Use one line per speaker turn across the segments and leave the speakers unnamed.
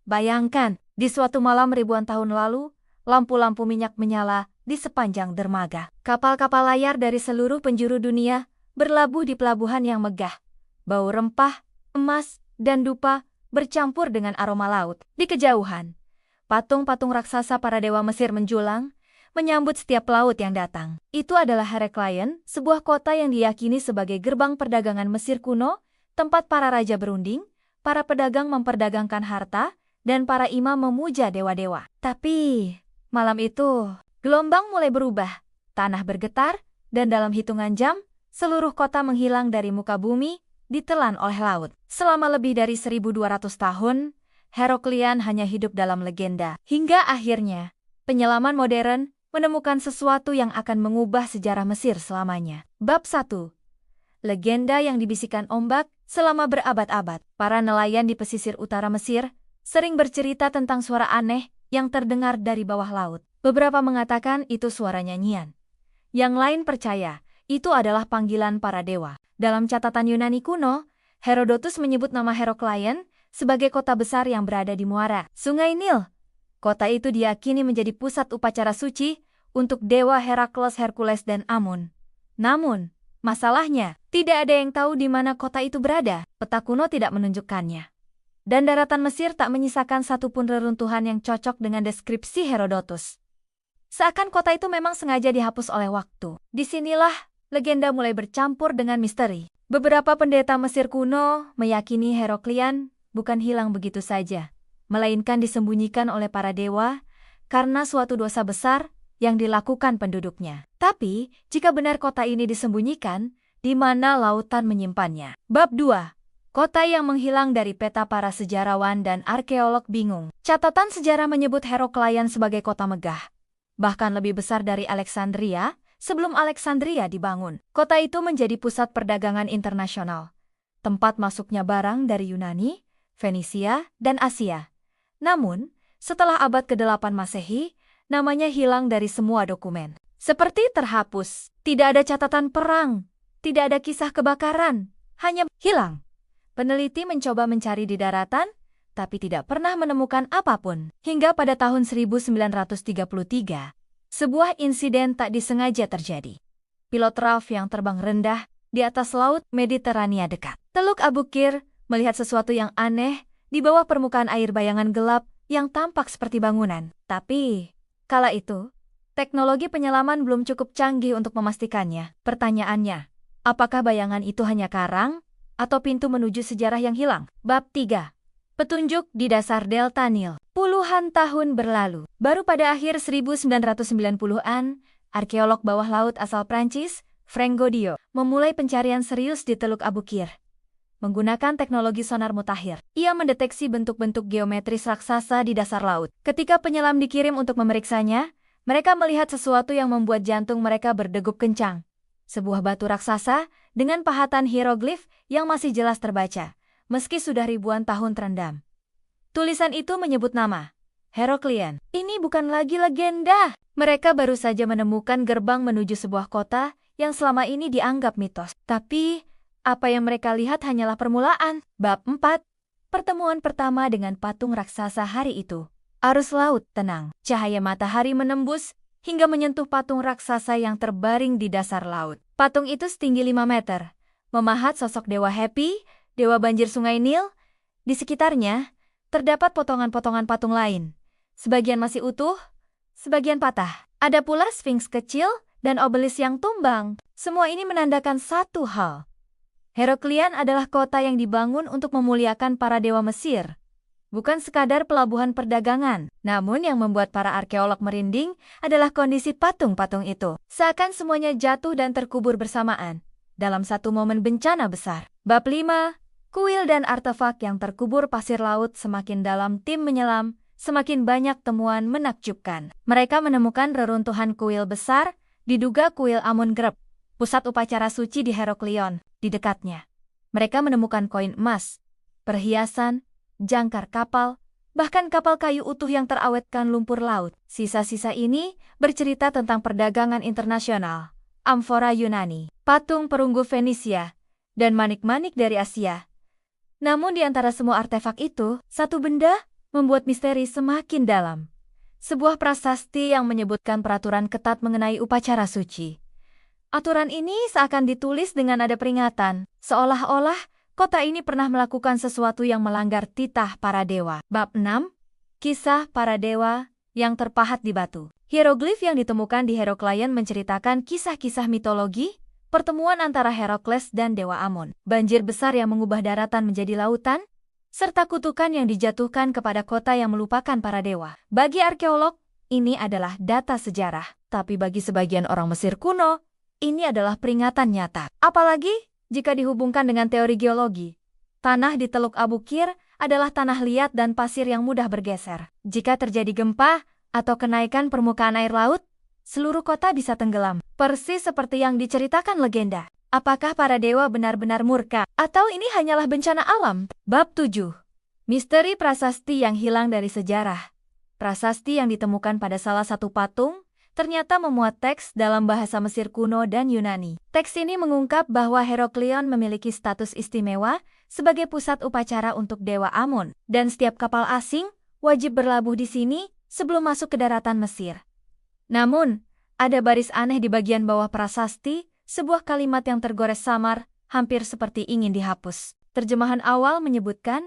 Bayangkan, di suatu malam ribuan tahun lalu, lampu-lampu minyak menyala di sepanjang dermaga. Kapal-kapal layar dari seluruh penjuru dunia berlabuh di pelabuhan yang megah. Bau rempah, emas, dan dupa bercampur dengan aroma laut. Di kejauhan, patung-patung raksasa para dewa Mesir menjulang, menyambut setiap laut yang datang. Itu adalah Heraklion, sebuah kota yang diyakini sebagai gerbang perdagangan Mesir kuno, tempat para raja berunding, para pedagang memperdagangkan harta, dan para imam memuja dewa-dewa. Tapi, malam itu, gelombang mulai berubah, tanah bergetar, dan dalam hitungan jam, seluruh kota menghilang dari muka bumi, ditelan oleh laut. Selama lebih dari 1200 tahun, Heraklion hanya hidup dalam legenda. Hingga akhirnya, penyelaman modern menemukan sesuatu yang akan mengubah sejarah Mesir selamanya. Bab 1. Legenda yang dibisikkan ombak selama berabad-abad. Para nelayan di pesisir utara Mesir sering bercerita tentang suara aneh yang terdengar dari bawah laut. Beberapa mengatakan itu suara nyanyian. Yang lain percaya itu adalah panggilan para dewa. Dalam catatan Yunani kuno, Herodotus menyebut nama Heraklion sebagai kota besar yang berada di muara Sungai Nil. Kota itu diyakini menjadi pusat upacara suci untuk dewa Herakles, Hercules, dan Amun. Namun, masalahnya, tidak ada yang tahu di mana kota itu berada. Peta kuno tidak menunjukkannya. Dan daratan Mesir tak menyisakan satupun reruntuhan yang cocok dengan deskripsi Herodotus. Seakan kota itu memang sengaja dihapus oleh waktu. Disinilah legenda mulai bercampur dengan misteri. Beberapa pendeta Mesir kuno meyakini Heraklion bukan hilang begitu saja, melainkan disembunyikan oleh para dewa karena suatu dosa besar yang dilakukan penduduknya. Tapi, jika benar kota ini disembunyikan, di mana lautan menyimpannya? Bab 2. Kota yang menghilang dari peta. Para sejarawan dan arkeolog bingung. Catatan sejarah menyebut Heraklion sebagai kota megah, bahkan lebih besar dari Alexandria sebelum Alexandria dibangun. Kota itu menjadi pusat perdagangan internasional, tempat masuknya barang dari Yunani, Fenisia, dan Asia. Namun, setelah abad ke-8 Masehi, namanya hilang dari semua dokumen. Seperti terhapus, tidak ada catatan perang, tidak ada kisah kebakaran, hanya hilang. Peneliti mencoba mencari di daratan, tapi tidak pernah menemukan apapun. Hingga pada tahun 1933, sebuah insiden tak disengaja terjadi. Pilot RAF yang terbang rendah di atas laut Mediterania dekat Teluk Abu Qir melihat sesuatu yang aneh di bawah permukaan air, bayangan gelap yang tampak seperti bangunan. Tapi, kala itu, teknologi penyelaman belum cukup canggih untuk memastikannya. Pertanyaannya, apakah bayangan itu hanya karang atau pintu menuju sejarah yang hilang? Bab 3. Petunjuk di dasar Delta Nil. Puluhan tahun berlalu. Baru pada akhir 1990-an, arkeolog bawah laut asal Prancis, Frank Godiot, memulai pencarian serius di Teluk Abu Qir. Menggunakan teknologi sonar mutakhir, ia mendeteksi bentuk-bentuk geometris raksasa di dasar laut. Ketika penyelam dikirim untuk memeriksanya, mereka melihat sesuatu yang membuat jantung mereka berdegup kencang. Sebuah batu raksasa dengan pahatan hieroglif yang masih jelas terbaca, meski sudah ribuan tahun terendam. Tulisan itu menyebut nama Heraklion. Ini bukan lagi legenda. Mereka baru saja menemukan gerbang menuju sebuah kota yang selama ini dianggap mitos. Tapi, apa yang mereka lihat hanyalah permulaan. Bab 4. Pertemuan pertama dengan patung raksasa hari itu. Arus laut tenang. Cahaya matahari menembus hingga menyentuh patung raksasa yang terbaring di dasar laut. Patung itu setinggi 5 meter. Memahat sosok dewa Happy, dewa banjir Sungai Nil. Di sekitarnya, terdapat potongan-potongan patung lain. Sebagian masih utuh, sebagian patah. Ada pula Sphinx kecil dan obelis yang tumbang. Semua ini menandakan satu hal. Heraklion adalah kota yang dibangun untuk memuliakan para dewa Mesir. Bukan sekadar pelabuhan perdagangan. Namun yang membuat para arkeolog merinding adalah kondisi patung-patung itu. Seakan semuanya jatuh dan terkubur bersamaan dalam satu momen bencana besar. Bab 5. Kuil dan artefak yang terkubur pasir laut. Semakin dalam tim menyelam, semakin banyak temuan menakjubkan. Mereka menemukan reruntuhan kuil besar, diduga kuil Amun-Greb, pusat upacara suci di Heraklion. Di dekatnya, mereka menemukan koin emas, perhiasan, jangkar kapal, bahkan kapal kayu utuh yang terawetkan lumpur laut. Sisa-sisa ini bercerita tentang perdagangan internasional, amfora Yunani, patung perunggu Fenisia, dan manik-manik dari Asia. Namun di antara semua artefak itu, satu benda membuat misteri semakin dalam. Sebuah prasasti yang menyebutkan peraturan ketat mengenai upacara suci. Aturan ini seakan ditulis dengan nada peringatan, seolah-olah kota ini pernah melakukan sesuatu yang melanggar titah para dewa. Bab 6. Kisah para dewa yang terpahat di batu. Hieroglif yang ditemukan di Herakleion menceritakan kisah-kisah mitologi, pertemuan antara Herakles dan Dewa Amon, banjir besar yang mengubah daratan menjadi lautan, serta kutukan yang dijatuhkan kepada kota yang melupakan para dewa. Bagi arkeolog, ini adalah data sejarah, tapi bagi sebagian orang Mesir kuno, ini adalah peringatan nyata. Apalagi jika dihubungkan dengan teori geologi. Tanah di Teluk Abu Qir adalah tanah liat dan pasir yang mudah bergeser. Jika terjadi gempa atau kenaikan permukaan air laut, seluruh kota bisa tenggelam. Persis seperti yang diceritakan legenda. Apakah para dewa benar-benar murka? Atau ini hanyalah bencana alam? Bab 7. Misteri prasasti yang hilang dari sejarah. Prasasti yang ditemukan pada salah satu patung ternyata memuat teks dalam bahasa Mesir kuno dan Yunani. Teks ini mengungkap bahwa Herakleion memiliki status istimewa sebagai pusat upacara untuk Dewa Amon, dan setiap kapal asing wajib berlabuh di sini sebelum masuk ke daratan Mesir. Namun, ada baris aneh di bagian bawah prasasti, sebuah kalimat yang tergores samar, hampir seperti ingin dihapus. Terjemahan awal menyebutkan,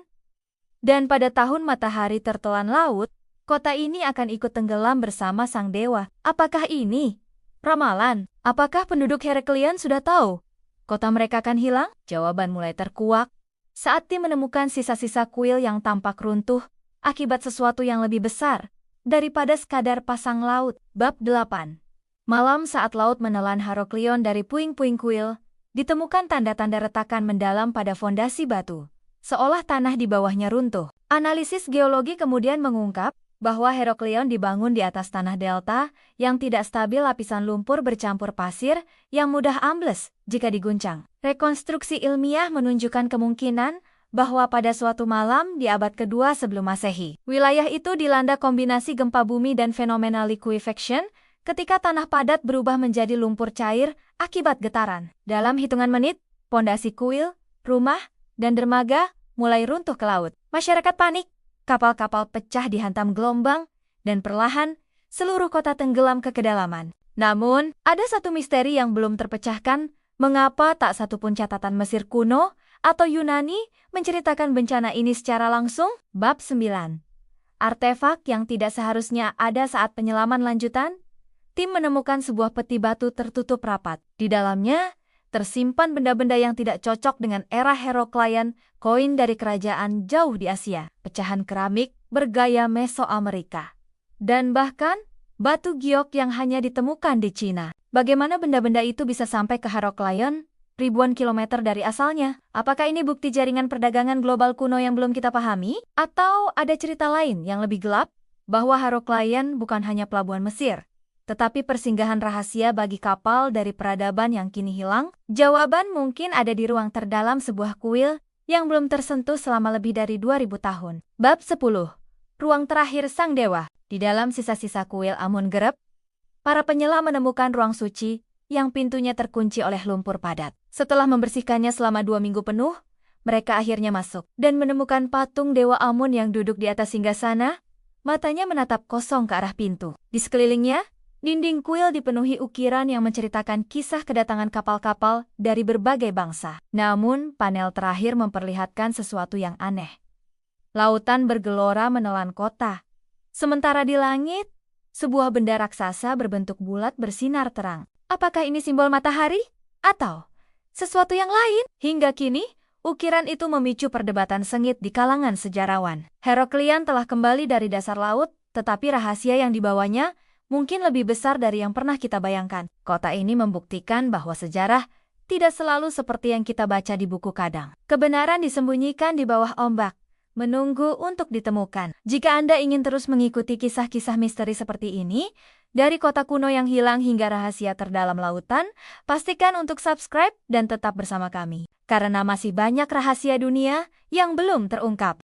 dan pada tahun matahari tertelan laut, kota ini akan ikut tenggelam bersama sang dewa. Apakah ini ramalan? Apakah penduduk Herakleion sudah tahu kota mereka akan hilang? Jawaban mulai terkuak saat tim menemukan sisa-sisa kuil yang tampak runtuh akibat sesuatu yang lebih besar daripada sekadar pasang laut. Bab 8. Malam saat laut menelan Herakleion dari puing-puing kuil, ditemukan tanda-tanda retakan mendalam pada fondasi batu, seolah tanah di bawahnya runtuh. Analisis geologi kemudian mengungkap bahwa Herakleion dibangun di atas tanah delta yang tidak stabil, lapisan lumpur bercampur pasir yang mudah ambles jika diguncang. Rekonstruksi ilmiah menunjukkan kemungkinan bahwa pada suatu malam di abad kedua sebelum Masehi, wilayah itu dilanda kombinasi gempa bumi dan fenomena liquefaction ketika tanah padat berubah menjadi lumpur cair akibat getaran. Dalam hitungan menit, pondasi kuil, rumah, dan dermaga mulai runtuh ke laut. Masyarakat panik. Kapal-kapal pecah dihantam gelombang, dan perlahan seluruh kota tenggelam ke kedalaman. Namun, ada satu misteri yang belum terpecahkan, mengapa tak satupun catatan Mesir kuno atau Yunani menceritakan bencana ini secara langsung? Bab 9. Artefak yang tidak seharusnya ada saat penyelaman lanjutan. Tim menemukan sebuah peti batu tertutup rapat. Di dalamnya tersimpan benda-benda yang tidak cocok dengan era Herakleion, koin dari kerajaan jauh di Asia, pecahan keramik bergaya Mesoamerika, dan bahkan batu giok yang hanya ditemukan di Cina. Bagaimana benda-benda itu bisa sampai ke Herakleion, ribuan kilometer dari asalnya? Apakah ini bukti jaringan perdagangan global kuno yang belum kita pahami? Atau ada cerita lain yang lebih gelap, bahwa Herakleion bukan hanya pelabuhan Mesir, tetapi persinggahan rahasia bagi kapal dari peradaban yang kini hilang? Jawaban mungkin ada di ruang terdalam sebuah kuil yang belum tersentuh selama lebih dari 2000 tahun. Bab 10. Ruang terakhir sang dewa. Di dalam sisa-sisa kuil Amun-Gereb, para penyelam menemukan ruang suci yang pintunya terkunci oleh lumpur padat. Setelah membersihkannya selama 2 minggu penuh, mereka akhirnya masuk dan menemukan patung Dewa Amun yang duduk di atas singgahsana, matanya menatap kosong ke arah pintu. Di sekelilingnya, dinding kuil dipenuhi ukiran yang menceritakan kisah kedatangan kapal-kapal dari berbagai bangsa. Namun, panel terakhir memperlihatkan sesuatu yang aneh. Lautan bergelora menelan kota. Sementara di langit, sebuah benda raksasa berbentuk bulat bersinar terang. Apakah ini simbol matahari? Atau sesuatu yang lain? Hingga kini, ukiran itu memicu perdebatan sengit di kalangan sejarawan. Herakleion telah kembali dari dasar laut, tetapi rahasia yang dibawanya mungkin lebih besar dari yang pernah kita bayangkan. Kota ini membuktikan bahwa sejarah tidak selalu seperti yang kita baca di buku kadang. Kebenaran disembunyikan di bawah ombak, menunggu untuk ditemukan. Jika Anda ingin terus mengikuti kisah-kisah misteri seperti ini, dari kota kuno yang hilang hingga rahasia terdalam lautan, pastikan untuk subscribe dan tetap bersama kami, karena masih banyak rahasia dunia yang belum terungkap.